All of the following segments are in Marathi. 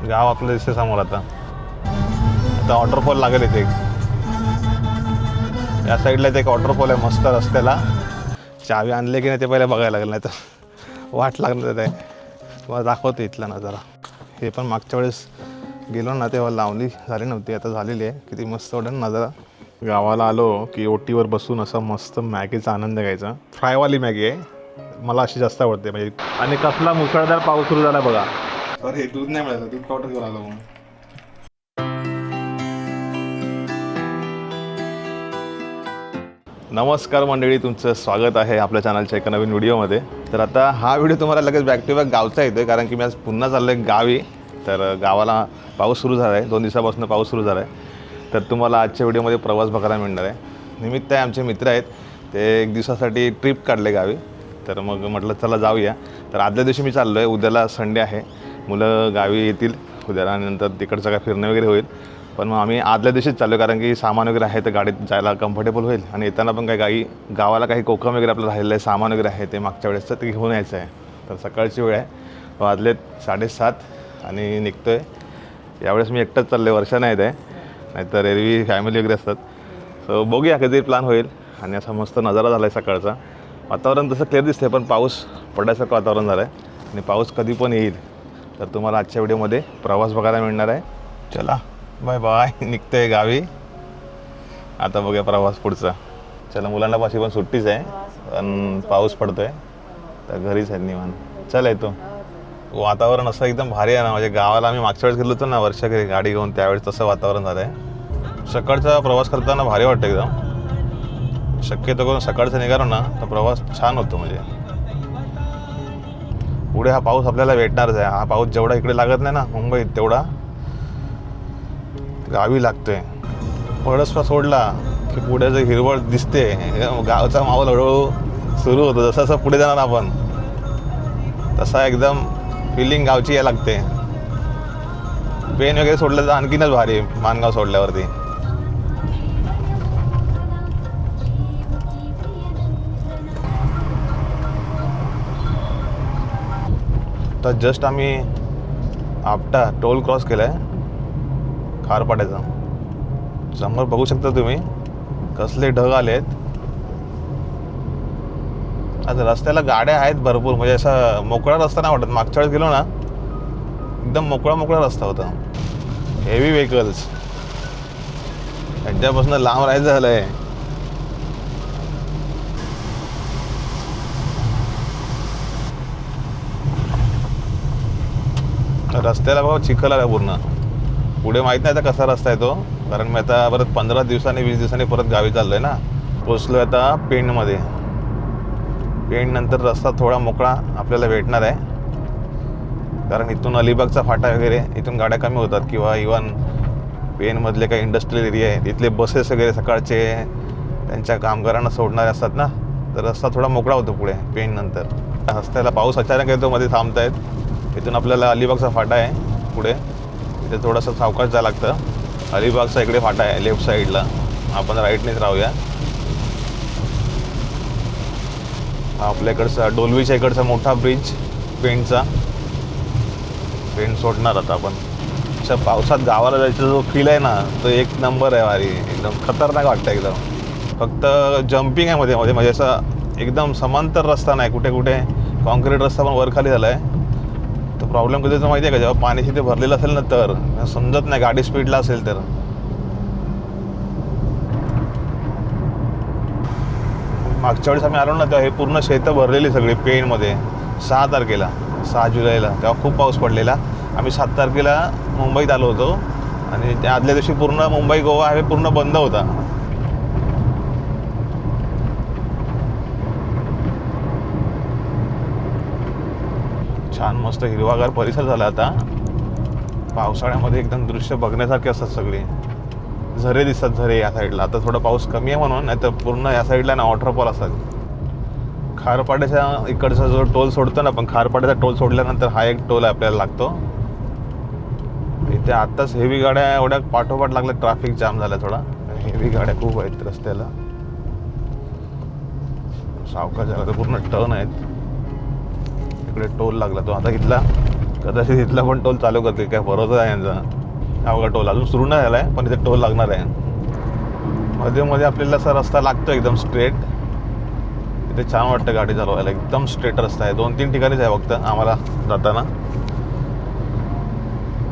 गाव आपलं दिसते समोर. आता वॉटरफॉल लागेल इथे. या साईडला इथे एक वॉटरफॉल आहे मस्त रस्त्याला. चावी आणले की नाही ते पहिले बघायला लागेल, नाही तर वाट लागणार आहे. तुम्हाला दाखवतो इथला नजारा. हे पण मागच्या वेळेस गेलो ना तेव्हा लावणी झाली नव्हती, आता झालेली आहे. किती मस्त वाटेल नजारा. गावाला आलो की ओटीवर बसून असं मस्त मॅगीचा आनंद घ्यायचा. फ्रायवाली मॅगी आहे, मला अशी जास्त आवडते म्हणजे. आणि कसला मुसळधार पाऊस सुरू झाला बघा. अरे दूध नाही मिळालं, दूध पावडर घेऊन आलो. नमस्कार मंडळी, तुमचं स्वागत आहे आपल्या चॅनलच्या एका नवीन व्हिडिओमध्ये. तर आता हा व्हिडिओ तुम्हाला लगेच बॅक टू बॅक गावचा येतो आहे, कारण की मी आज पुन्हा चाललो आहे गावी. तर गावाला पाऊस सुरू झाला आहे, 2 दिवसापासून पाऊस सुरू झाला आहे. तर तुम्हाला आजच्या व्हिडिओमध्ये प्रवास बघायला मिळणार आहे. निमित्त आहे, आमचे मित्र आहेत, ते 1 दिवसासाठी ट्रिप काढले गावी. तर मग म्हटलं चला जाऊया. तर आदल्या दिवशी मी चाललो आहे, उद्याला संडे आहे, मुलं गावी येतील उद्याला आणि नंतर तिकडचं काय फिरणं वगैरे होईल. पण मग आम्ही आदल्या दिवशीच चाललो, कारण की सामान वगैरे आहे तर गाडीत जायला कम्फर्टेबल होईल. आणि येताना पण काही गावाला काही कोकम वगैरे आपलं राहिलेलं आहे, सामान वगैरे आहे ते मागच्या वेळेसचं ते घेऊन यायचं आहे. तर सकाळची वेळ आहे, वाजलेत 7:30 आणि निघतो आहे. यावेळेस मी एकटाच चाललो आहे, वर्षा नाही आहे, नाहीतर एरवी फॅमिली वगैरे असतात. सो बघूया कधी प्लॅन होईल. आणि असा मस्त नजारा झाला आहे सकाळचा. वातावरण तसं क्लिअर दिसते, पण पाऊस पडायसारखं वातावरण झालं आहे. आणि पाऊस कधी पण येईल. तर तुम्हाला आजच्या व्हिडिओमध्ये प्रवास बघायला मिळणार आहे. चला बाय बाय, निघतो आहे गावी. आता बघूया प्रवास पुढचा. चला, मुलांना पाशी पण सुट्टीच आहे, पण पाऊस पडतो आहे तर घरीच आहे निवांत. चला येतो. वातावरण असं एकदम भारी आहे ना, म्हणजे गावाला आम्ही मागच्या वेळेस गेलो होतो ना वर्षा घरी गाडी घेऊन, त्यावेळेस तसं वातावरण झालं आहे. सकाळचा प्रवास करताना भारी वाटतं एकदम. शक्यतो करून सकाळचं निघालो ना तर प्रवास छान होतो. म्हणजे पुढे हा पाऊस आपल्याला भेटणारच आहे. हा पाऊस जेवढा इकडे लागत नाही ना मुंबईत, तेवढा गावी लागतोय. पळसपा सोडला की पुढे जे हिरवळ दिसते, गावचा माहोल हळूहळू सुरू होतो. जसं जसं पुढे जाणार आपण तसा एकदम फिलिंग गावची यायला लागते. पेन वगैरे सोडलं तर आणखीनच भारी, मानगाव सोडल्यावरती. तर जस्ट आम्ही आपटा टोल क्रॉस केला आहे खारपाड्याचा. समोर बघू शकता तुम्ही कसले ढग आले आहेत. आता रस्त्याला गाड्या आहेत भरपूर, म्हणजे असा मोकळा रस्ता नाही वाटत. मागच्या वेळेस गेलो ना एकदम मोकळा रस्ता होता. हेवी व्हेकल्स त्यांच्यापासून लांब राहायचं झालं आहे. रस्त्याला बघा चिखल आला पूर्ण. पुढे माहीत नाही आता कसा रस्ता आहे तो, कारण मी आता परत 15 दिवसांनी 20 दिवसांनी परत गावी चाललो आहे ना. पोचलो आता पेणमध्ये. पेणनंतर रस्ता थोडा मोकळा आपल्याला भेटणार आहे, कारण इथून अलिबागचा फाटा वगैरे इथून गाड्या कमी होतात. किंवा इवन पेणमधले काही इंडस्ट्रियल एरिया आहे तिथले बसेस वगैरे सकाळचे त्यांच्या कामगारांना सोडणारे असतात ना, तर रस्ता थोडा मोकळा होतो पुढे पेणनंतर. रस्त्याला पाऊस अचानक येतो, मध्ये थांबतायत. इथून आपल्याला अलिबागचा फाटा आहे पुढे, इथे थोडंसं सावकाश जायला लागतं. अलिबागचा इकडे फाटा आहे लेफ्ट साईडला, आपण राईटनेच राहूया. आपल्या इकडचा डोलवीच्या इकडचा मोठा ब्रिज पेणचा. पेण सोडणार आता आपण. अशा पावसात गावाला जायचा जो फील आहे ना, तो एक नंबर आहे भारी. एकदम खतरनाक वाटतं एकदम. फक्त जम्पिंग आहे मध्ये मध्ये, म्हणजे असं एकदम समांतर रस्ता नाही. कुठे कुठे कॉन्क्रीट रस्ता पण वर खाली झाला आहे. तो प्रॉब्लेम कधीचा माहिती आहे का, जेव्हा पाणी तिथे भरलेलं असेल ना तर समजत नाही गाडी स्पीडला असेल तर. मागच्या वेळेस आम्ही आलो ना तेव्हा हे पूर्ण शेतं भरलेली सगळी पेणमध्ये. 6 तारखेला 6 जुलैला तेव्हा खूप पाऊस पडलेला. आम्ही 7 तारखेला मुंबईत आलो होतो आणि त्या आदल्या दिवशी पूर्ण मुंबई गोवा हायवे पूर्ण बंद होता. छान मस्त हिरवागार परिसर झाला आता. पावसाळ्यामध्ये एकदम दृश्य बघण्यासारखे असतात सगळे. झरे दिसतात, झरे या साईडला. आता थोडा पाऊस कमी आहे म्हणून, नाही तर पूर्ण या साईडला ना वॉटरफॉल असतात. खारपाड्याच्या इकडचा जो टोल सोडतो ना, पण खारपाड्याचा टोल सोडल्यानंतर हा एक टोल आपल्याला लागतो. इथे आत्ताच हेवी गाड्या एवढ्या पाठोपाठ लागल्या, ट्रॅफिक जाम झाला थोडा. हेवी गाड्या खूप आहेत रस्त्याला. सावकाश झाला तर पूर्ण टर्न आहेत. इकडे टोल लागला तो आता इथला. कदाचित इथला पण टोल चालू करतील, काय भरोसा आहे यांचा. हा बघा टोल अजून सुरू नाही झाला आहे, पण इथे टोल लागणार आहे. मध्ये मध्ये आपल्याला असा रस्ता लागतो एकदम स्ट्रेट. इथे छान वाटतं गाडी चालवायला, एकदम स्ट्रेट रस्ता आहे. 2-3 ठिकाणीच आहे फक्त आम्हाला जाताना.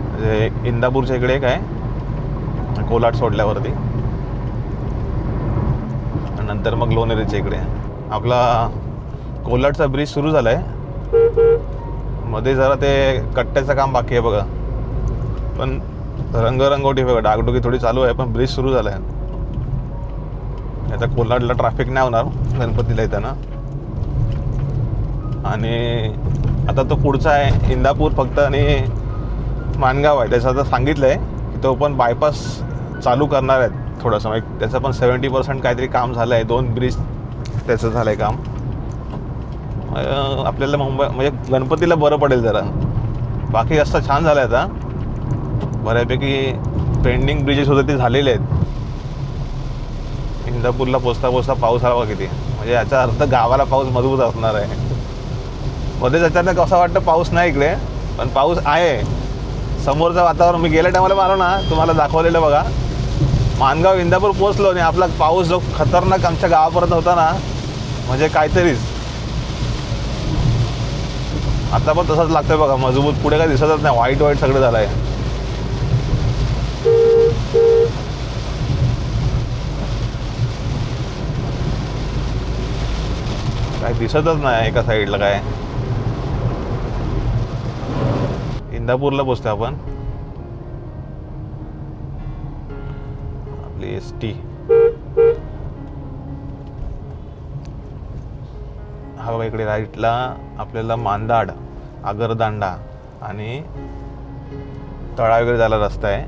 म्हणजे इंदापूरच्या इकडे एक आहे कोलाट सोडल्यावरती, नंतर मग लोणेरेच्या इकडे. आपला कोलाटचा ब्रिज सुरू झाला आहे, मध्ये जरा ते कट्ट्याचं काम बाकी आहे बघा. पण रंगरंगोटी बघा, डागडुगी थोडी चालू आहे, पण ब्रिज सुरू झाला आहे. आता कोलाडला ट्रॅफिक नाही होणार गणपतीला येताना. आणि आता तो पुढचा आहे इंदापूर फक्त आणि माणगाव आहे. त्याचं आता सांगितलं आहे की तो पण बायपास चालू करणार आहेत थोडंसं. म्हणजे त्याचं पण 70% काहीतरी काम झालं आहे. 2 ब्रिज त्याचं झालं आहे काम. आपल्याला मुंबई म्हणजे गणपतीला बरं पडेल जरा. बाकी रस्ता छान झाला आहे आता, बऱ्यापैकी पेंडिंग ब्रिजेस होते ते झालेले आहेत. इंदापूरला पोचता पाऊस आला किती, म्हणजे याचा अर्थ गावाला पाऊस मजबूत असणार आहे. मध्येच अचानक असं वाटतं पाऊस नाही इकडे, पण पाऊस आहे. समोरचं वातावरण मी गेल्या टायमाला आलो ना, तुम्हाला दाखवलेलं बघा. माणगाव इंदापूर पोचलो आणि आपला पाऊस जो खतरनाक आमच्या गावापर्यंत होता ना, म्हणजे काहीतरीच. आता पण तसंच लागतंय बघा, मजबूत. पुढे काय दिसतच नाही, वाईट सगळं झालं आहे. काय दिसतच नाही एका साईडला काय. इंदापूरला पोचतोय आपण. आपली ST हा बघा, इकडे राईटला आपल्याला मांदाड, आगरदांडा आणि तळा वगैरे जायला रस्ता आहे.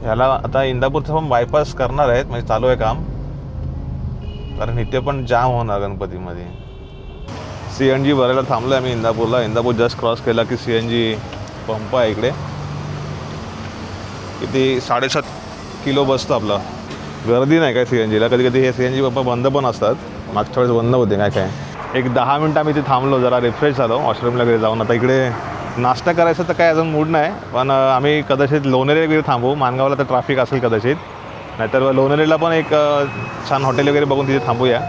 ह्याला आता इंदापूरचं पण बायपास करणार आहेत, म्हणजे चालू आहे काम, कारण इथे पण जाम होणार गणपतीमध्ये. CNG भरायला थांबलो आहे आम्ही इंदापूरला. इंदापूर जस्ट क्रॉस केला की CNG पंप आहे इकडे. किती 7.5 किलो बसतो आपला. गर्दी नाही काय CNGला. कधी कधी हे CNG पंप बंद पण असतात. मागच्या वेळेस बंद होते काय. एक 10 मिनटं आम्ही इथे थांबलो, जरा रिफ्रेश झालो वॉशरूमला वगैरे जाऊन. आता इकडे नाश्ता करायचं तर काय अजून मूड नाही, पण आम्ही कदाचित लोणेरे वगैरे थांबू. माणगावला तर ट्रॅफिक असेल कदाचित, नाहीतर लोणेरेला पण एक छान हॉटेल वगैरे बघून तिथे थांबूया.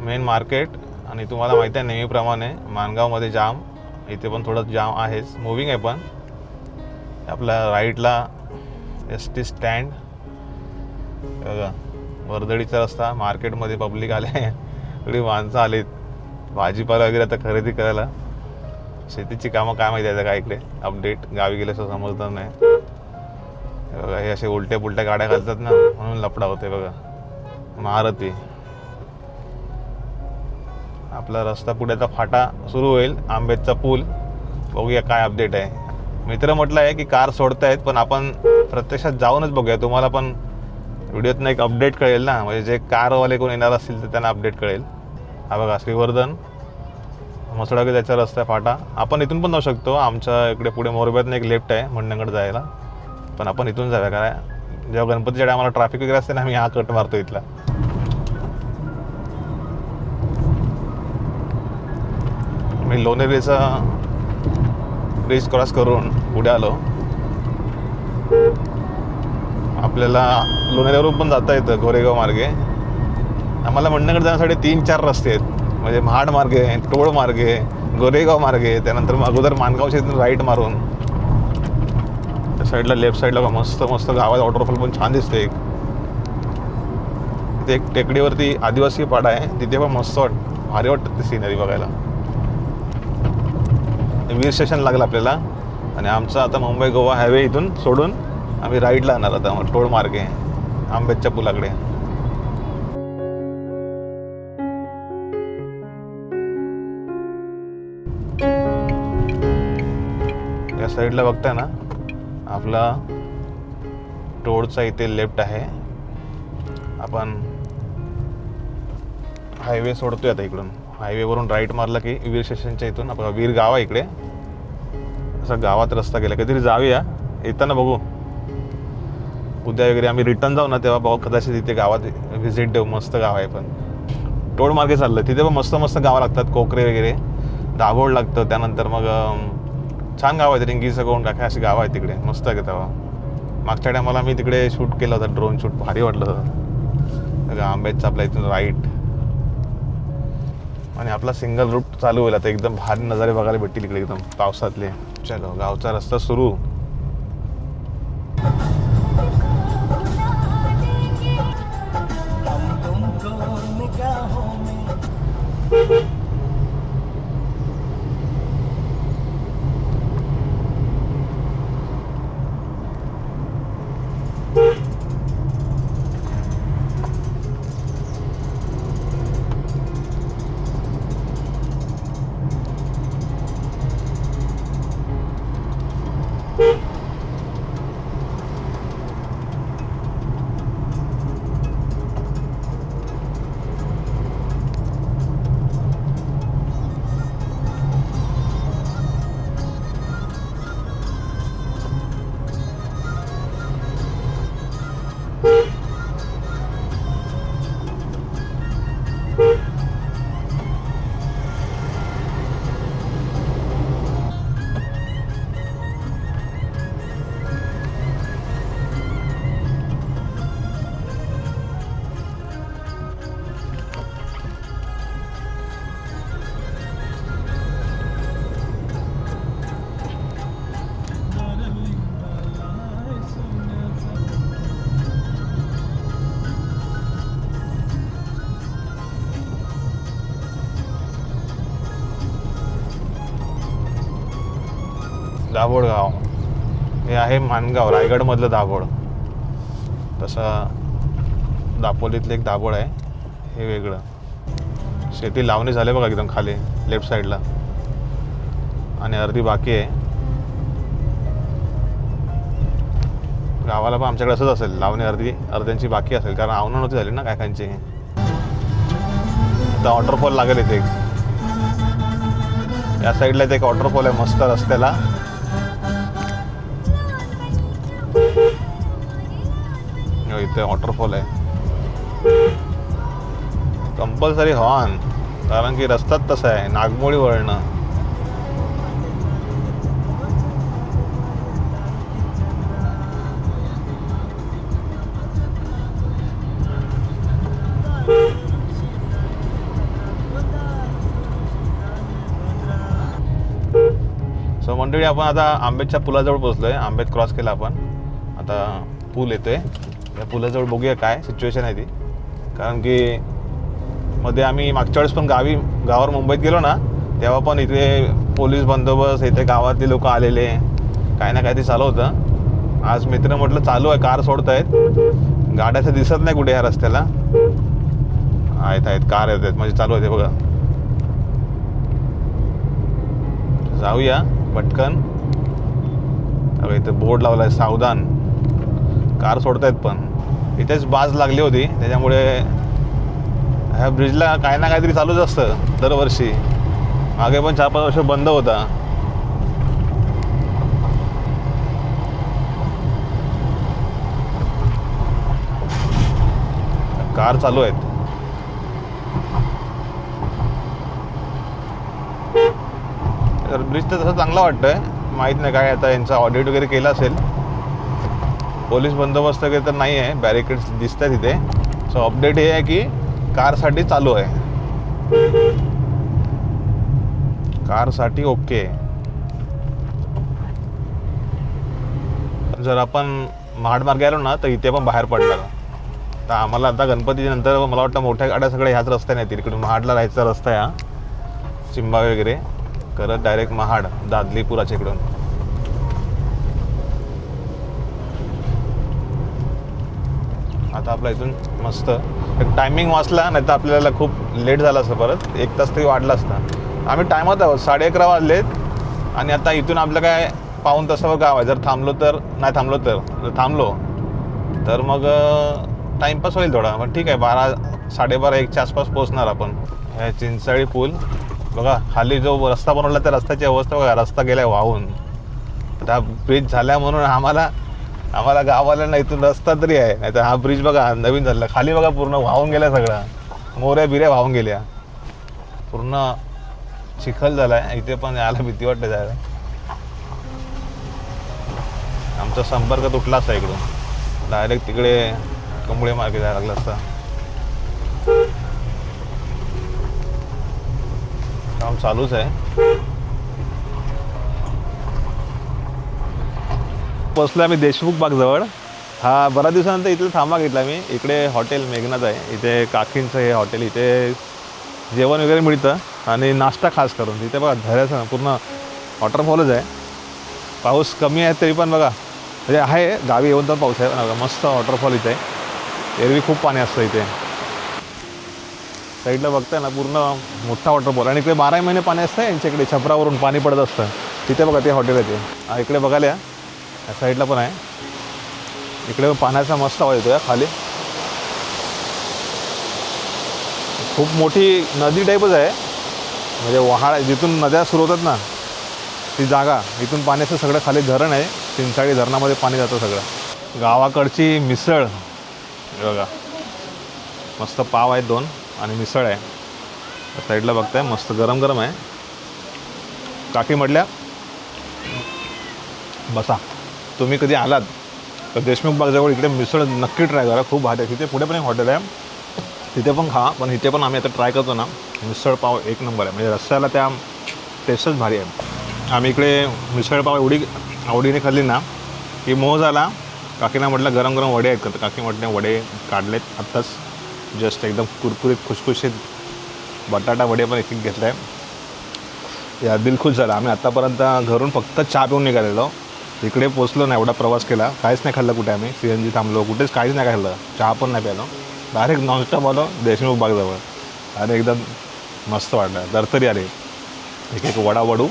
Main market. आणि तुम्हाला माहिती आहे नेहमीप्रमाणे माणगावमध्ये जाम, इथे पण थोडं जाम आहेच. मूविंग आहे पण. आपल्या राईटला ST स्टँड बघा, वर्दळीचा रस्ता. मार्केटमध्ये पब्लिक आले, एवढी माणसं आलीत भाजीपाला वगैरे आता खरेदी करायला. शेतीची कामं काय माहिती आहे का इकडे. अपडेट गावी गेल्याचं समजणार नाही. बघा हे असे उलट्या पुलट्या गाड्या घालतात ना, म्हणून लफडा होते बघा. महारथी. आपला रस्ता पुढेचा फाटा सुरू होईल, आंबेडचा पूल. बघूया काय अपडेट आहे. मित्र म्हटलं आहे की कार सोडतायत, पण आपण प्रत्यक्षात जाऊनच बघूया. तुम्हाला पण व्हिडिओतनं एक अपडेट कळेल ना, म्हणजे जे कारवाले कोण येणार असतील तर त्यांना अपडेट कळेल. हा बघा श्रीवर्धन मसडागे त्याचा रस्ता फाटा. आपण इथून पण जाऊ शकतो. आमच्या इकडे पुढे मोरब्यातनं एक लेफ्ट आहे मंडणगड जायला, पण आपण इथून जाऊया. कारण जेव्हा गणपतीच्या टायमाला ट्रॅफिक वगैरे असते ना, आम्ही हा कट मारतो इथला. मी लोणेरेचा ब्रिज क्रॉस करून पुढे आलो. आपल्याला लोणेरेवरून पण जाता येतं गोरेगाव मार्गे. आम्हाला मंडणगड जाण्यासाठी 3-4 रस्ते आहेत. म्हणजे महाड मार्गे, टोळ मार्गे, गोरेगाव मार्गे, त्यानंतर मग अगोदर माणगावच्या इथून राईट मारून त्या साईडला लेफ्ट साईडला मस्त मस्त गावात वॉटरफॉल पण छान दिसते. तिथे एक टेकडीवरती आदिवासी पाडा आहे, तिथे पण मस्त भारी वाटतं ते सिनरी बघायला. वीर स्टेशन लागलं आपल्याला. आणि आमचा आता मुंबई गोवा हायवे इथून सोडून आम्ही राईडला आणणार आता टोळ मार्गे आंबेडच्या पुलाकडे. या साईडला बघताय ना, आपला टोळचा इथे लेफ्ट आहे. आपण हायवे सोडतोय आता इकडून. हायवेवरून राईट मारला की वीर स्टेशनच्या इथून आपलं वीर गाव आहे इकडे. असा गावात रस्ता गेला. कधीतरी जाऊया, येताना बघू उद्या वगैरे आम्ही रिटर्न जाऊ ना तेव्हा बघू, कदाचित तिथे गावात व्हिजिट देऊ. मस्त गाव आहे. पण टोळ मार्गे चाललं तिथे पण मस्त मस्त गावं लागतात. कोकरे वगैरे, दाभोळ लागतं. त्यानंतर मग छान गाव आहे. रिंगी सगळून काय अशी गावं आहेत तिकडे, मस्त आहे. तेव्हा मागच्या टायमाला मी तिकडे शूट केलं होतं, ड्रोन शूट, भारी वाटलं होतं. आंब्याचा आपला इथून राईट आणि आपला सिंगल रूट चालू होईल आता. एकदम भारी नजारे बघायला भेटतील इकडे एकदम पावसातले. चलो गावचा रस्ता सुरू. दाभोळ गाव हे आहे माणगाव, रायगडमधलं दाभोळ. तसं दापोलीतलं एक दाभोळ आहे, हे वेगळं. शेती लावणी झाले बघा एकदम खाली लेफ्ट साईडला, आणि अर्धी बाकी आहे. गावाला पण आमच्याकडे असंच असेल, लावणी अर्ध्यांची बाकी असेल, कारण आवनं नव्हती झाली ना कायकांची. आता वॉटरफॉल लागेल इथे. या साईडला इथे एक वॉटरफॉल आहे मस्त रस्त्याला. इथे वॉटरफॉल आहे. कंपल्सरी हॉर्न, कारण की रस्ताच तसा आहे, नागमोडी वळणं. सो मंडळी, आपण आता आंबेच्या पुलाजवळ पोहोचलोय. आंबेत क्रॉस केला आपण, आता पूल येतोय. या पुलाजवळ बघूया काय सिच्युएशन आहे ती. कारण की मध्ये आम्ही मागच्या वेळेस पण गावावर मुंबईत गेलो ना, तेव्हा पण इथे पोलीस बंदोबस्त, इथे गावातले लोक आलेले, काय ना काय ते चालू होतं. आज मित्र म्हटलं चालू आहे, कार सोडतायत, गाड्या तर दिसत नाही कुठे ह्या रस्त्याला. आहेत कार येत आहेत, म्हणजे चालू आहे ते बघा. जाऊया पटकन. इथे बोर्ड लावला आहे सावधान, कार सोडतायत. पण इथेच बाज लागली होती, त्याच्यामुळे ह्या ब्रिजला काय ना काहीतरी चालूच असतं दरवर्षी. मागे पण 4-5 वर्ष बंद होता. कार चालू आहेत. तर ब्रिज तर तसं चांगला वाटतंय. माहीत नाही काय आता यांचा ऑडिट वगैरे केला असेल. पोलीस बंदोबस्त वगैरे तर नाही आहे, बॅरिकेड्स दिसत आहेत तिथे. सो अपडेट हे आहे की कारसाठी चालू आहे, कारसाठी ओके. जर आपण महाडमार्गे आलो ना तर इथे पण बाहेर पडणार. तर आम्हाला आता गणपतीच्या नंतर मला वाटतं मोठ्या गाड्या सगळ्या ह्याच रस्त्याने येतील. इकडून महाडला राहायचा रस्ता आहे हा, चिंबा वगैरे करत डायरेक्ट महाड, दादलीपुराच्या इकडून. आता आपला इथून मस्त टायमिंग वाचला, नाही तर आपल्याला खूप लेट झाला असतं, परत 1 तास तरी वाढला असता. आम्ही टायमात आहोत, 11:30 वाजलेत. आणि आता इथून आपलं काय पाऊण तासावर गाव आहे. जर थांबलो तर, नाही थांबलो तर, जर थांबलो तर मग टाईमपास होईल थोडा. पण ठीक आहे, 12-12:30-1च्या आसपास पोहोचणार आपण. हे चिंचाळी पूल बघा, खाली जो रस्ता बनवला त्या रस्त्याची अवस्था बघा, रस्ता गेलाय वाहून. आता ब्रिज झाल्या म्हणून आम्हाला गावाला इथून रस्ता तरी आहे, नाही तर हा ब्रिज बघा नवीन झाला, खाली बघा पूर्ण वाहून गेल्या सगळं, मोऱ्या बिऱ्या वाहून गेल्या, पूर्ण चिखल झालाय. इथे पण यायला भीती वाटते जायला. आमचा संपर्क तुटला असता इकडून, डायरेक्ट तिकडे कमुळे मार्गे जायला लागला असता. काम चालूच आहे. पोचलो आम्ही देशमुख बागजवळ. हा बऱ्याच दिवसानंतर इथे थांबा घेतला मी. इकडे हॉटेल मेघनाथ आहे, इथे काकींचं हे हॉटेल, इथे जेवण वगैरे मिळतं आणि नाश्ता खास करून. इथे बघा झऱ्याचं पूर्ण वॉटरफॉलच आहे. पाऊस कमी आहे तरी पण बघा म्हणजे आहे, गावी येऊन तर पाऊस आहे. बघा मस्त वॉटरफॉल इथे आहे. एरवी खूप पाणी असतं इथे. साईडला बघताय ना पूर्ण मोठा वॉटरफॉल आणि इकडे 12 महिने पाणी असतं. यांच्याकडे छपरावरून पाणी पडत असतं. तिथे बघा ते हॉटेल आहे ते. इकडे बघायला या साईडला पण आहे. इकडे पाण्याचा मस्त आवाज येतो खाली. खूप मोठी नदी टाईपच आहे, म्हणजे वहाळ जिथून नद्या सुरू होतात ना ती जागा, इथून पाण्याचं सगळं खाली धरण आहे. चिंचाळी धरणामध्ये पाणी जातं सगळं. गावाकडची मिसळ बघा, मस्त पाव आहेत 2 आणि मिसळ आहे. साईडला बघताय मस्त गरम गरम आहे. काकी म्हटल्या बसा, तुम्ही कधी आलात तर देशमुख बागजवळ इकडे मिसळ नक्की ट्राय करा, खूप भारी आहे. तिथे पुढे पण एक हॉटेल आहे, तिथे पण खा. पण इथे पण आम्ही आता ट्राय करतो ना, मिसळ पाव एक नंबर आहे. म्हणजे रस्त्याला त्या टेस्टच भारी आहे. आम्ही इकडे मिसळ पाव एवढी आवडीने खाल्ली ना की मोह झाला. काकीना म्हटलं गरम गरम वडे आहेत का, तर काकी म्हटले वडे काढलेत आत्ताच जस्ट, एकदम कुरकुरीत खुसखुशीत बटाटा वडे पण एक घेतलं आहे. या दिल खुश झाला. आम्ही आत्तापर्यंत घरून फक्त चहा पिऊन निघालेलो, इकडे पोचलो ना, एवढा प्रवास केला, काहीच नाही खाल्लं कुठे. आम्ही CNG थांबलो, कुठेच काहीच नाही खाल्लं, चहा पण नाही प्यालो. डायरेक्ट नॉनस्टॉप आलो देशमुख बागजवळ आणि एकदम मस्त वाटलं. दरतरी आले. एक वडा वडू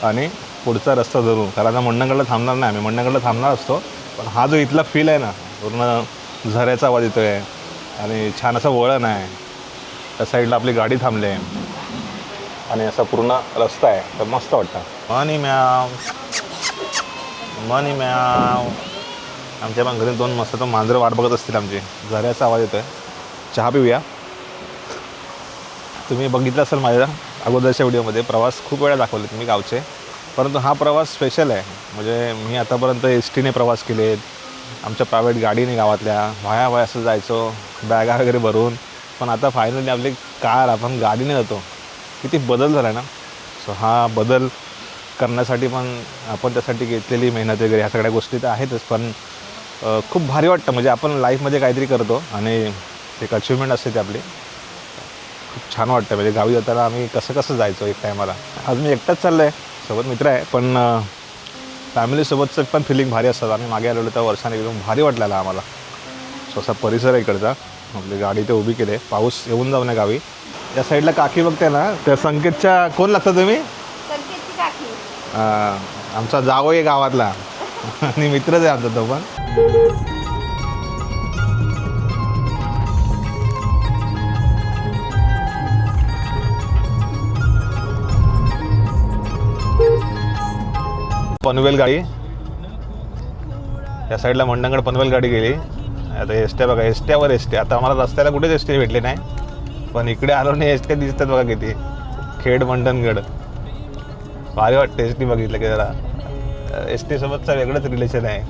आणि पुढचा रस्ता धरून, कारण आता मंडणगडला थांबणार नाही आम्ही. मंडणगडला थांबणार असतो, पण हा जो इथला फील आहे ना, पूर्ण झऱ्याचा आवाज येतो आहे आणि छान असं वळण आहे. त्या साईडला आपली गाडी थांबली आहे आणि असा पूर्ण रस्ता आहे, तर मस्त वाटतं. मनी मॅव आमच्या पण घरी 2 मस्त तर मांजरं वाट बघत असतील आमची. झऱ्याचा आवाज येतो आहे. चहा पिऊया. तुम्ही बघितलं असेल माझ्या अगोदरच्या व्हिडिओमध्ये प्रवास खूप वेळा दाखवले तुम्ही गावचे, परंतु हा प्रवास स्पेशल आहे. म्हणजे मी आतापर्यंत STने प्रवास केलेत, आमच्या प्रायव्हेट गाडीने गावातल्या वाया असं जायचो बॅगा वगैरे भरून. पण आता फायनली आपली कार, आपण गाडीने जातो. किती बदल झाला ना. सो हा बदल करण्यासाठी पण आपण त्यासाठी घेतलेली मेहनत वगैरे ह्या सगळ्या गोष्टी तर आहेतच, पण खूप भारी वाटतं. म्हणजे आपण लाईफमध्ये काहीतरी करतो आणि एक अचिव्हमेंट असते ती आपली. खूप छान वाटतं. म्हणजे गावी जाताना आम्ही कसं जायचो एक टायमाला. आज मी एकटाच चाललो आहे, सोबत मित्र आहे, पण फॅमिलीसोबतचं पण फिलिंग भारी असतात. आम्ही मागे आलेलो त्या वर्षाने एकदम भारी वाटलेलं आम्हाला. सो असा परिसर आहे इकडचा. आपली गाडी ते उभी केली. पाऊस येऊन जाऊ नये गावी. या साईडला काकी बघते ना, त्या संकेतच्या कोण लागता तुम्ही? संकेतची काकी. आमचा जावई आहे गावातला आणि मित्रच आहे आमचा तो पण. पनवेल गाडी या साईडला, मंडणगड पनवेल गाडी गेली. आता एसट्या बघा, एसट्यावर एसट्या. आता आम्हाला रस्त्याला कुठेच एसटी भेटली नाही, पण इकडे आलो नाही एसट्या दिसतात बघा किती. खेड मंडणगड भारी वाटते एसटी बघितलं की. जरा एसटी सोबतचा वेगळंच रिलेशन आहे.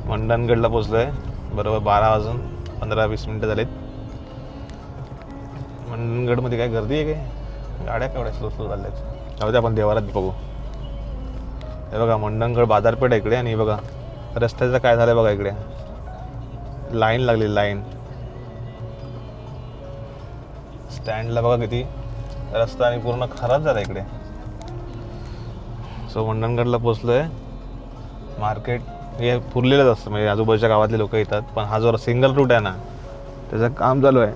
मंडणगडला पोचलोय बरोबर 12 वाजून 15-20 झालेत. मंडणगडमध्ये काय गर्दी आहे काय? गाड्या केवढ्या स्लो चालल्यात. जाऊ आपण देवारात बघू. हे बघा मंडणगड बाजारपेठ आहे इकडे, आणि बघा रस्त्याचं काय झालं बघा. इकडे लाईन लागली, लाईन. स्टँडला बघा किती रस्ता आणि पूर्ण खराब झाला इकडे. सो मंडणगडला पोचलोय. मार्केट हे फुरलेलंच असतं, म्हणजे आजूबाजूच्या गावातले लोक येतात, पण हा जो सिंगल रूट आहे ना त्याचं काम चालू आहे.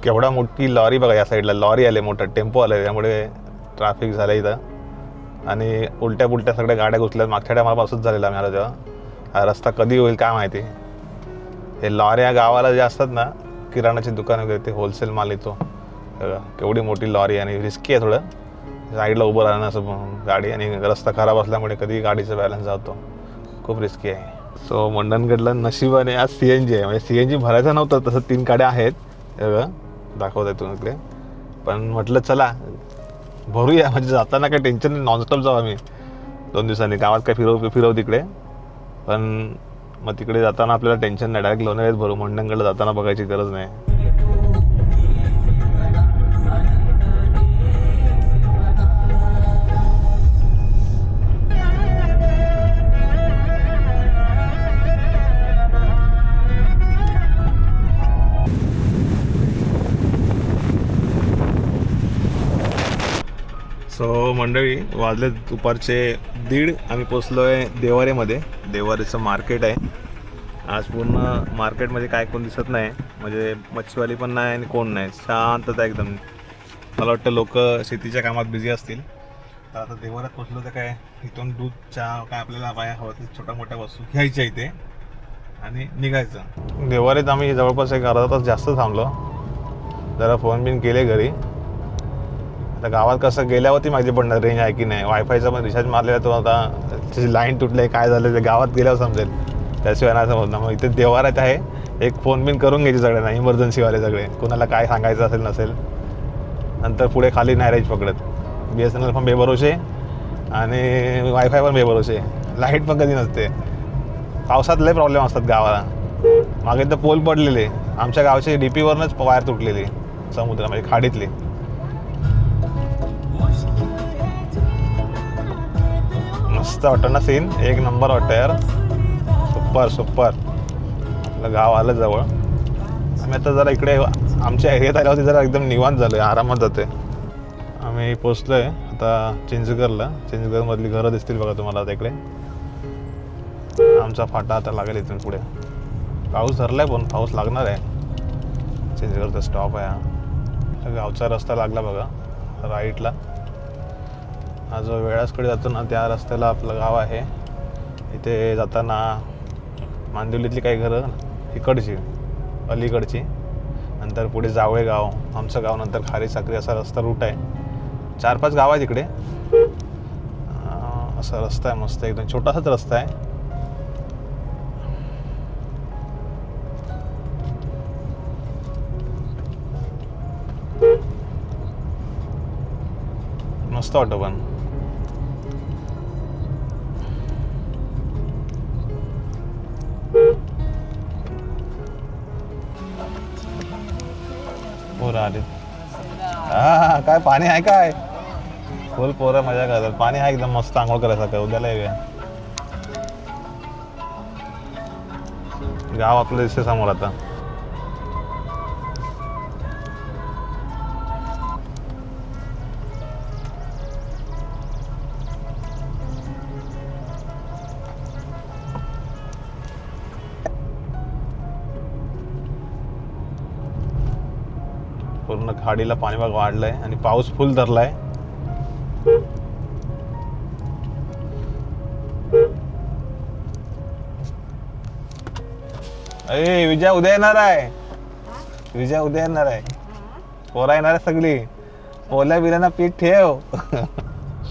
केवढा मोठी लॉरी बघा, या साईडला लॉरी आले, मोठा टेम्पो आले, त्यामुळे ट्रॅफिक झालं इथं. आणि उलट्या पुलट्या सगळ्या गाड्या घुसल्यात. मागच्या टायमापासूनच झालेला आम्ही आलो तेव्हा. हा रस्ता कधी होईल काय माहिती. हे लॉऱ्या गावाला जे असतात ना, किराणाची दुकान वगैरे, ते होलसेल माल येतो. केवढी मोठी लॉरी आणि रिस्की आहे थोडं. साईडला उभं राहणं असं गाडी, आणि रस्ता खराब असल्यामुळे कधी गाडीचा बॅलन्स जातो, खूप रिस्की आहे. सो मंडणगडला नशिबाने आज CNG आहे, म्हणजे CNG भरायचं नव्हतं तसं. 3 गाड्या आहेत दाखवत आहे तुम्ही इकडे, पण म्हटलं चला भरूया, म्हणजे जाताना काही टेन्शन नाही, नॉनस्टॉप जाऊ आम्ही 2 दिवसांनी. गावात काय फिरव तिकडे, पण मग तिकडे जाताना आपल्याला टेन्शन नाही, डायरेक्ट लोणावळ्यात भरू. मंडणगडला जाताना बघायची गरज नाही. सो मंडळी, वाजले दुपारचे 1:30. आम्ही पोचलो आहे देवारेमध्ये. देवारेचं मार्केट आहे आज. पूर्ण मार्केटमध्ये काय कोण दिसत नाही, म्हणजे मच्छीवाली पण नाही आणि कोण नाही, शांतता एकदम. मला वाटतं लोक शेतीच्या कामात बिझी असतील. तर आता देवाऱ्यात पोचलो तर काय इथून दूध, चहा, काय आपल्याला बाया हवं ते छोट्या मोठ्या वस्तू घ्यायच्या इथे आणि निघायचं. देवाऱ्यात आम्ही जवळपास एक अर्धा तास जास्त थांबलो. जरा फोन बिन केले घरी. आता गावात कसं गेल्यावरती माहिती पडणार रेंज आहे की नाही. वायफायचा पण रिचार्ज मारलेला, तो आता त्याची लाईन तुटली, काय झालं ते गावात गेल्यावर समजेल, त्याशिवाय नाही समजणार. मग इथे देवाऱ्यात आहे, एक फोन बिन करून घ्यायचे सगळ्यांना, इमर्जन्सीवाले सगळे, कोणाला काय सांगायचं असेल नसेल. नंतर पुढे खाली नाही रेंज पकडत. BSNL पण बेभरोसे आणि वायफाय पण बेभरोसे, लाईट पण कधी नसते. पावसात लय प्रॉब्लेम असतात गावाला. मागे तर पोल पडलेले, आमच्या गावच्या DPवरनंच वायर तुटलेली समुद्रामध्ये, खाडीतली. मस्त वाटतं ना सीन, एक नंबर वाटतं यार, सुपर. आपलं गाव आलं जवळ. आम्ही आता जरा इकडे आमच्या एरियात आल्यावरती जरा एकदम निवांत झालं आहे, आरामात जाते. आम्ही पोचलो आहे आता चिंचगडला. चिंचगडमधली घरं दिसतील बघा तुम्हाला आता इकडे. आमचा फाटा आता लागेल इथून पुढे. पाऊस धरला आहे, पण पाऊस लागणार आहे. चिंचगडचा स्टॉप आहे हा. गावचा रस्ता लागला बघा राईटला. हा जो वेळासकडे जातो ना, त्या रस्त्याला आपलं गाव आहे. इथे जाताना मांदिवलीतली काही घरं इकडची, अलीकडची, नंतर पुढे जावळे गाव, आमचं गाव, नंतर खारी साखरी, असा रस्ता रूट आहे. 4-5 गाव आहेत इकडे. असा रस्ता आहे मस्त, एकदम छोटासाच रस्ता आहे. मस्त वाटतं पण. पोरं आले. हा, काय पाणी आहे काय? फुल पोरं मजा करतात. पाणी आहे एकदम मस्त, आंघोळ करायसारखं. उद्याला येऊया. गाव आपलं दिसते समोर आता. पूर्ण खाडीला पाणी बघ वाढलंय आणि पाऊस फुल धरलाय. अरे विजय उद्या येणार आहे. विजय उद्या येणार आहे. पोरा येणार आहे सगळी. पोल्या बिल्याना पीठ ठेव.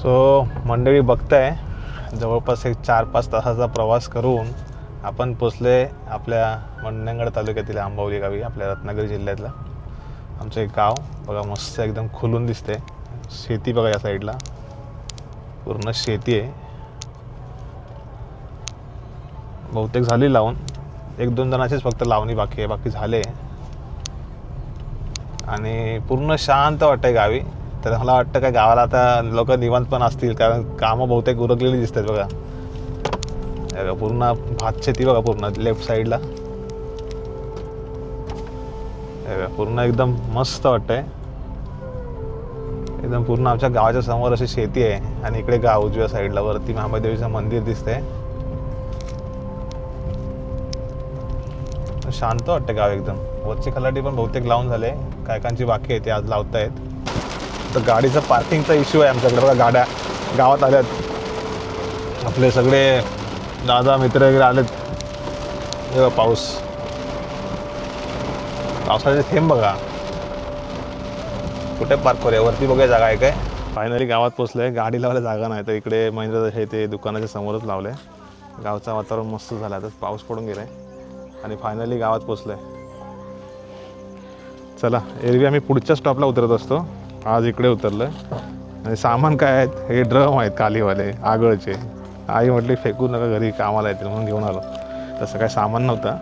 सो मंडळी बघताय, जवळपास एक 4-5 तासाचा प्रवास करून आपण पोचले आपल्या मंडणगड तालुक्यातील आंबवली गावी, आपल्या रत्नागिरी जिल्ह्यातलं. आमचं एक गाव बघा, मस्त एकदम खुलून दिसते. शेती बघा या साईडला, पूर्ण शेती आहे. बहुतेक झाली लावून, 1-2 जणांचीच फक्त लावणी बाकी आहे, बाकी झाले. आणि पूर्ण शांत वाटतंय गावी. तर मला वाटतं काय गावाला आता लोक निवांत पण असतील, कारण कामं बहुतेक उरकलेली दिसतात बघा. पूर्ण भात शेती बघा, पूर्ण लेफ्ट साईडला पूर्ण एकदम मस्त वाटतंय. एकदम पूर्ण आमच्या गावाच्या समोर अशी शेती आहे आणि इकडे गाव उजव्या साईडला वरती महादेवीचं मंदिर दिसतंय. शांत वाटतं गाव एकदम. वरची खलाटी पण बहुतेक लावून झाले, कायकांची बाकी आहे, ते आज लावतायत. तर गाडीचा पार्किंगचा इश्यू आहे आमच्याकडे बघा. गाड्या गावात आल्यात, आपले सगळे दादा मित्र वगैरे आलेत. पावसाचे थेंब बघा. कुठे पार्क करूया? वरती बघूया जागा आहे काय. फायनली गावात पोचलो आहे. गाडी लावायला जागा नाही तर इकडे महिंद्रा हे ते दुकानाच्या समोरच लावलं आहे. गावचं वातावरण मस्त झालं. आता पाऊस पडून गेला आहे आणि फायनली गावात पोचलो आहे. चला, एरवी आम्ही पुढच्या स्टॉपला उतरत असतो, आज इकडे उतरलं आहे. आणि सामान काय आहेत, हे ड्रम आहेत कालीवाले आगळचे. आई म्हटली फेकू नका, घरी कामाला येतील म्हणून घेऊन आलो. तसं काय सामान नव्हतं.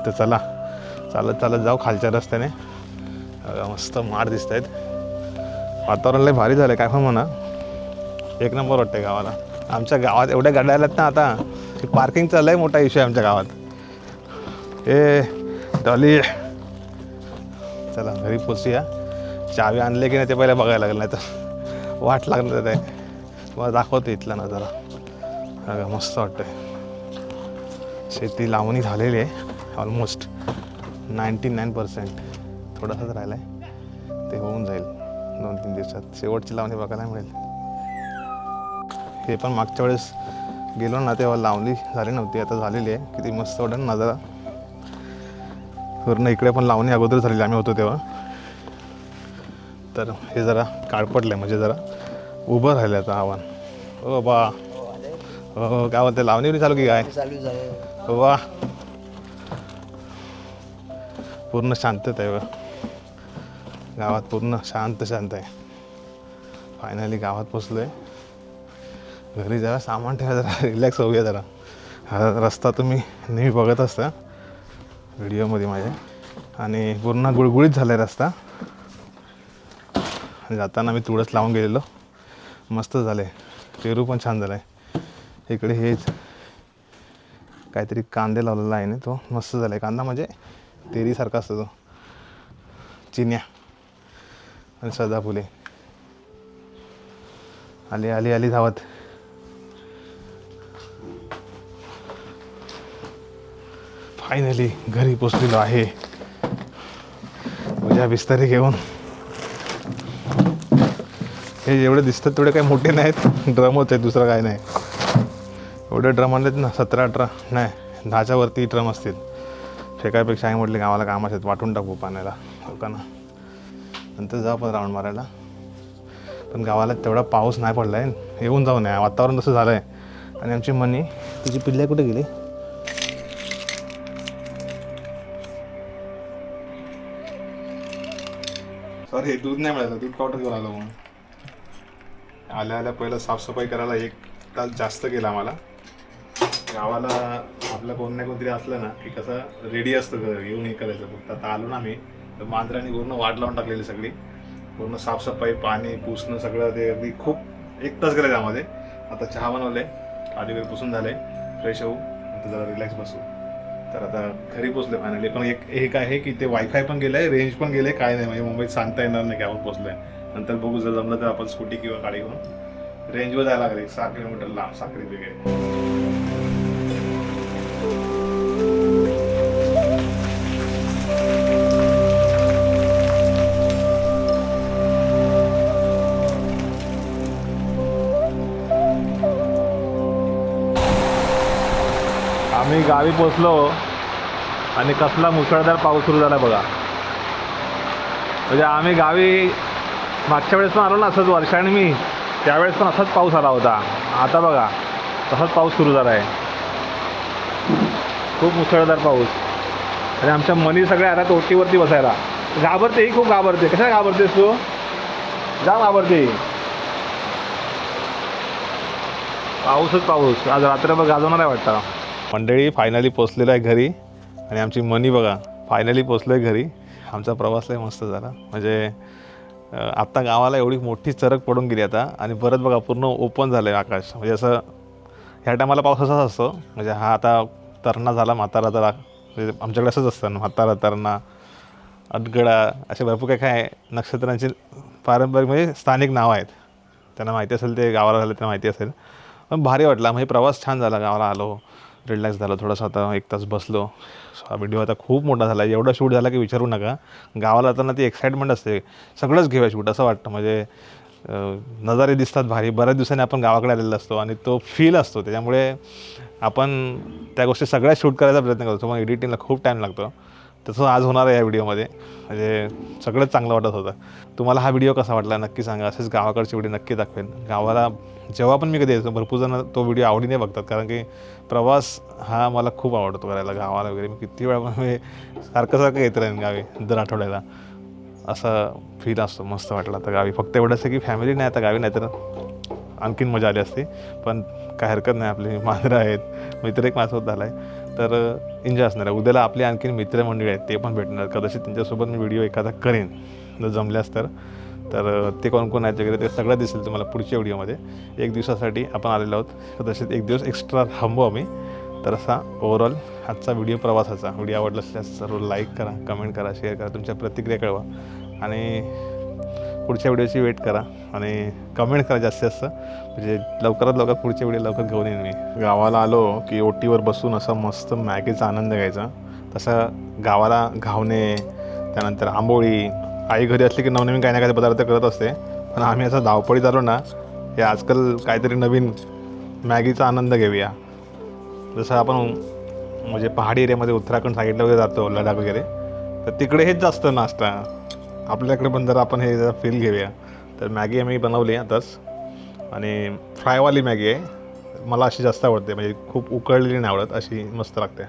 तर चला चालत चालत जाऊ खालच्या रस्त्याने. मस्त माड दिसत आहेत. वातावरण लय भारी झालं काय पण म्हणा, एक नंबर वाटतं गावाला. आमच्या गावात एवढ्या गाड्या आल्यात ना आता की पार्किंगचा लय मोठा इश्यू आहे आमच्या गावात. ए डॉली, चला घरी पोचूया. चावी आणले की नाही ते पहिलं बघायला लागेल, नाही तर वाट लागणार आहे. तुम्हाला दाखवतो इथला नजारा. अगं मस्त वाटतंय. शेती लावणी झालेली आहे ऑलमोस्ट 99%. थोडासाच राहिला आहे, ते होऊन जाईल 2-3 दिवसात. शेवटची लावणी बघायला मिळेल. हे पण मागच्या वेळेस गेलो ना तेव्हा लावणी झाली नव्हती, आता झालेली आहे. किती मस्त वाटेल नजारा. पूर्ण इकडे पण लावणी अगोदर झालेली आम्ही होतो तेव्हा. तर हे जरा काळपटलं म्हणजे जरा उभं राहिलं आता आव्हान. हो बा, हो काय बोलते, लावणी चालू की काय? वा, पूर्ण शांतता आहे गावात, पूर्ण शांत आहे. फायनली गावात पोचलो आहे. घरी जरा सामान ठेवा, जरा रिलॅक्स होऊया जरा. हा रस्ता तुम्ही नेहमी बघत असता व्हिडिओमध्ये माझ्या, आणि पूर्ण गुळगुळीत झाला आहे रस्ता. जाताना मी तुळस लावून गेलेलो, मस्त झालं आहे. पेरू पण छान झाला आहे. इकडे हेच काहीतरी कांदे लावलेला आहे ना, तो मस्त झाला आहे. कांदा म्हणजे तेरीसारखा असतो तो. चिन्या आणि सदाफुले. आली आली आली धावत. फायनली घरी पोचलेलो आहे. माझ्या बिस्तारी घेऊन. हे जेवढे दिसतात तेवढे काही मोठे नाहीत, ड्रम होते, दुसरं काय नाही. एवढे ड्रम आणलेत ना, 17-18 नाही 10च्या वरती ड्रम असतील. फेकायपेक्षा आई म्हटले गावाला कामात आहेत, वाटून टाकू पाण्याला लोकांना, नंतर जाऊ पण राऊंड मारायला. पण गावाला तेवढा पाऊस नाही पडला आहे, येऊन जाऊ नये. वातावरण तसं झालं आहे. आणि आमची मनी, तुझी पिल्ल्या कुठे गेली? सॉरी, दूध नाही मिळालं, दूध पावडर घेऊन आलो. मग आल्या आल्या पहिलं साफसफाई करायला 1 तास जास्त गेला आम्हाला. गावाला आपलं कोण नाही कोणतरी असलं ना की कसं रेडी असतं घर येऊन हे करायचं. फक्त आता आलो ना आम्ही, तर मांजरांनी पूर्ण वाट लावून टाकलेली सगळी. पूर्ण साफसफाई, पाणी पुसणं सगळं, ते अगदी खूप 1 तास गेला त्यामध्ये. आता चहा बनवले, आधी वगैरे पुसून झाले, फ्रेश होऊ, नंतर जरा रिलॅक्स बसू. तर आता घरी पोचले फायनली. पण एक आहे की ते वायफाय पण गेलं आहे, रेंज पण गेले, काय नाही. म्हणजे मुंबईत सांगता येणार नाही की आपण पोचलो आहे. नंतर बघू, जर जमलं तर आपण स्कूटी किंवा गाडी घेऊन रेंजवर जायला लागेल. 6 किलोमीटर लांब साखरी वगैरे. आम्ही गावी पोचलो आणि कसला मुसळधार पाऊस सुरू झाला बघा. म्हणजे आम्ही गावी मागच्या वेळेस पण आलो ना असंच, वर्षाने मी, त्यावेळेस पण असाच पाऊस आला होता. आता बघा तसाच पाऊस सुरू झाला आहे, खूप मुसळधार पाऊस. आणि आमच्या मनी सगळ्या आल्या ओटीवरती बसायला. घाबरते, ही खूप घाबरते. कशा घाबरतेस तू? जा घाबरते. पाऊसच पाऊस. आज रात्रभर गाजवणार आहे वाटतं. मंडळी फायनली पोचलेलं आहे घरी. आणि आमची मनी बघा फायनली पोचलो आहे घरी. आमचा प्रवास लय मस्त झाला. म्हणजे आत्ता गावाला एवढी मोठी चरक पडून गेली आता. आणि परत बघा पूर्ण ओपन झालं आहे आकाश. म्हणजे असं ह्या टायमाला पाऊस असाच असतो. म्हणजे हा आता तरणा झाला, म्हातारा जरा, म्हणजे आमच्याकडे असंच असतं ना, म्हातारा, तरणा, अडगळा, असे भरपूर काय काय नक्षत्रांची पारंपरिक म्हणजे स्थानिक नावं आहेत. त्यांना माहिती असेल, ते गावाला झालं त्यांना माहिती असेल. पण भारी वाटला. म्हणजे प्रवास छान झाला. गावाला आलो, रिलॅक्स झालं थोडंसं. आता 1 तास बसलो. हा व्हिडिओ आता खूप मोठा झाला. एवढा शूट झाला की विचारू नका. गावाला जाताना ती एक्साइटमेंट असते, सगळंच घेऊया शूट असं वाटतं. म्हणजे नजारे दिसतात भारी. बऱ्याच दिवसांनी आपण गावाकडे आलेला असतो आणि तो फील असतो. त्याच्यामुळे आपण त्या गोष्टी सगळ्या शूट करायचा प्रयत्न करतो. मग एडिटिंगला खूप टाईम लागतो. तसं आज होणार आहे या व्हिडिओमध्ये. म्हणजे सगळंच चांगलं वाटत होतं. तुम्हाला हा व्हिडिओ कसा वाटला नक्की सांगा. असेच गावाकडचे व्हिडिओ नक्की दाखवेन. गावाला जेव्हा पण मी कधी येतो भरपूर जण तो व्हिडिओ आवडीने बघतात, कारण की प्रवास हा मला खूप आवडतो करायला गावाला वगैरे. मी किती वेळा मी सारखं येत राहीन गावी दर आठवड्याला. असा फील असतो. मस्त वाटलं आता गावी. फक्त एवढंच आहे की फॅमिली नाही आता गावी, नाही तर आणखीन मजा आली असती. पण काय हरकत नाही, आपली मांजरं आहेत, मित्र एक माझ्यासोबत झाला आहे, तर एन्जॉय असणार आहे. उद्याला आपली आणखीन मित्रमंडळी आहेत, ते पण भेटणार. कदाचित त्यांच्यासोबत मी व्हिडिओ एखादा करेन जर जमल्यास तर ते कोण कोण आहेत वगैरे ते सगळं दिसेल तुम्हाला पुढच्या व्हिडिओमध्ये. एक दिवसासाठी आपण आलेलो आहोत, कदाचित एक दिवस एक्स्ट्रा थांबू आम्ही. तर असा ओव्हरऑल आजचा व्हिडिओ प्रवासाचा व्हिडिओ आवडला असल्यास सर्व लाईक करा, कमेंट करा, शेअर करा, तुमच्या प्रतिक्रिया कळवा आणि पुढच्या व्हिडिओची वेट करा आणि कमेंट करा जास्तीत जास्त. म्हणजे लवकरात लवकर पुढच्या व्हिडिओ लवकर घेऊन येईन मी. गावाला आलो की ओटीवर बसून असा मस्त मॅगीचा आनंद घ्यायचा. तसा गावाला घावणे, त्यानंतर आंबोळी, आई घरी असली की नवनवीन काही ना काही पदार्थ करत असते. पण आम्ही असं धावपळीत आलो ना, हे आजकाल काहीतरी नवीन मॅगीचा आनंद घेऊया. जसं आपण म्हणजे पहाडी एरियामध्ये उत्तराखंड साईडला वगैरे जातो, लडाख वगैरे, तर तिकडे हेच जास्त नाश्ता. आपल्याकडे पण जरा आपण हे जरा फील घेऊया. तर मॅगी आम्ही बनवली आताच आणि फ्रायवाली मॅगी आहे. मला अशी जास्त आवडते, म्हणजे खूप उकळलेली नाही आवडत, अशी मस्त लागते.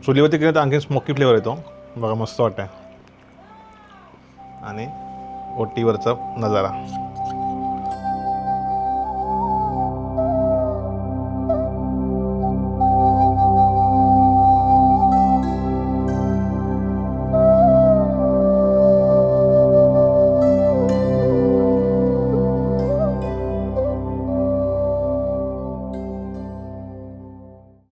चुलीवरती केलं तर आणखी स्मोकी फ्लेवर येतो बघा, मस्त वाटतं. आणि ओटीवरचा नजारा.